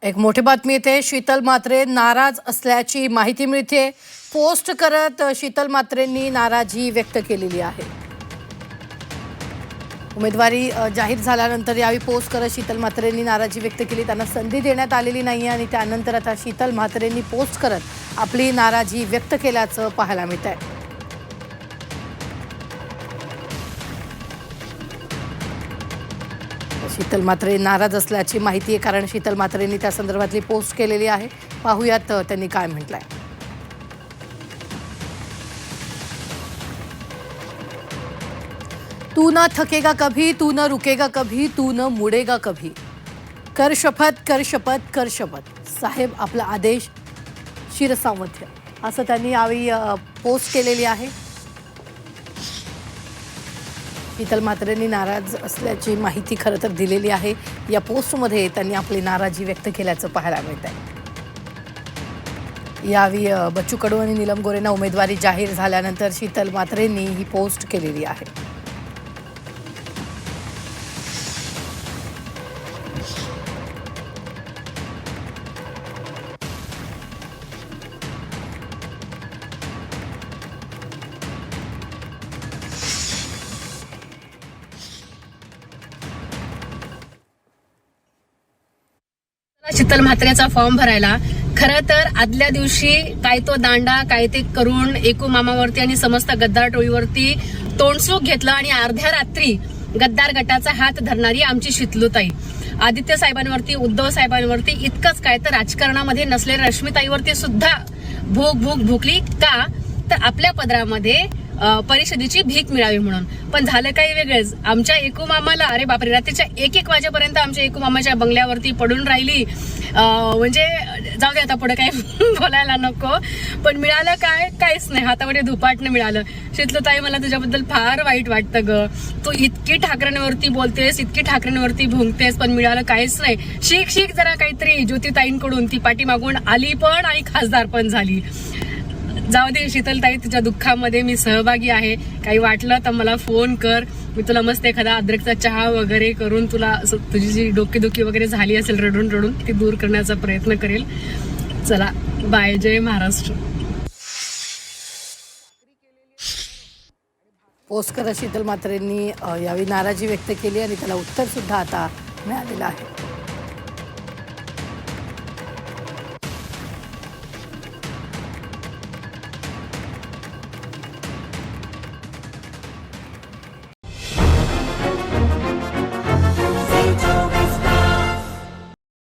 एक मोठी बातमी येते. शीतल म्हात्रे नाराज असल्याची माहिती मिळते. पोस्ट करत शीतल म्हात्रेंनी नाराजी व्यक्त केलेली आहे. उमेदवारी जाहीर झाल्यानंतर यावेळी पोस्ट करत शीतल म्हात्रेंनी नाराजी व्यक्त केली. त्यांना संधी देण्यात आलेली नाही आणि त्यानंतर आता शीतल म्हात्रेंनी पोस्ट करत आपली नाराजी व्यक्त केल्याचं पाहायला मिळत आहे. शीतल म्हात्रे नाराज असल्याची माहिती आहे, कारण शीतल म्हात्रेंनी त्या संदर्भातली पोस्ट केलेली आहे. पाहूयात त्यांनी काय म्हटलंय. तू न थकेगा कभी, तू न रुकेगा कभी, तू न मुडेगा कभी. कर शपथ, कर शपथ, कर शपथ. साहेब आपला आदेश शिरसावध्य, असं त्यांनी यावेळी पोस्ट केलेली आहे. शीतल म्हात्रेंनी नाराज असल्याची माहिती खरं तर दिलेली आहे. या पोस्टमध्ये त्यांनी आपली नाराजी व्यक्त केल्याचं पाहायला मिळत आहे. यावेळी बच्चू कडू आणि नीलम गोरेंना उमेदवारी जाहीर झाल्यानंतर शीतल म्हात्रेंनी ही पोस्ट केलेली आहे. शीतल म्हात्रेचा फॉर्म भरायला खरं तर आदल्या दिवशी काय तो दांडा काय ते करून एकू मामावरती आणि समस्त गद्दार टोळीवरती तोंडसूक घेतलं आणि अर्ध्या रात्री गद्दार गटाचा हात धरणारी आमची शीतलूताई, आदित्य साहेबांवरती, उद्धव साहेबांवरती, इतकंच काय तर राजकारणामध्ये नसलेल्या रश्मीताईवरती सुद्धा भूक भुकली. का तर आपल्या पदरामध्ये परिषदेची भीक मिळावी म्हणून. पण झालं काही वेगळंच. आमच्या एकू मामाला, अरे बापरे, रात्रीच्या 1-1 वाजेपर्यंत आमच्या एकू मामाच्या बंगल्यावरती पडून राहिली. म्हणजे जाऊ दे, आता पुढे काय बोलायला नको. पण मिळालं काय? काहीच नाही. हातामध्ये धुपाटणं मिळालं. शीतलताई, मला तुझ्याबद्दल फार वाईट वाटतं ग. तू इतकी ठाकरेंवरती बोलतेस, इतकी ठाकरेंवरती भुंकतेस, पण मिळालं काहीच नाही. शिक जरा काहीतरी ज्योतिताईंकडून. ती पाठी मागून आली पण आणि खासदार पण झाली. जाऊ दे शीतलताई, तुझ्या दुःखामध्ये मी सहभागी आहे. काही वाटलं तर मला फोन कर. मी तुला मस्त एखादा अद्रकचा चहा वगैरे करून तुला तुझी जी डोकेदुखी वगैरे झाली असेल रडून रडून ती दूर करण्याचा प्रयत्न करेल. चला बाय. जय महाराष्ट्र. पोस्ट करत शीतल म्हात्रेंनी यावेळी नाराजी व्यक्त केली आणि त्याला उत्तर सुद्धा आता मिळालेलं आहे.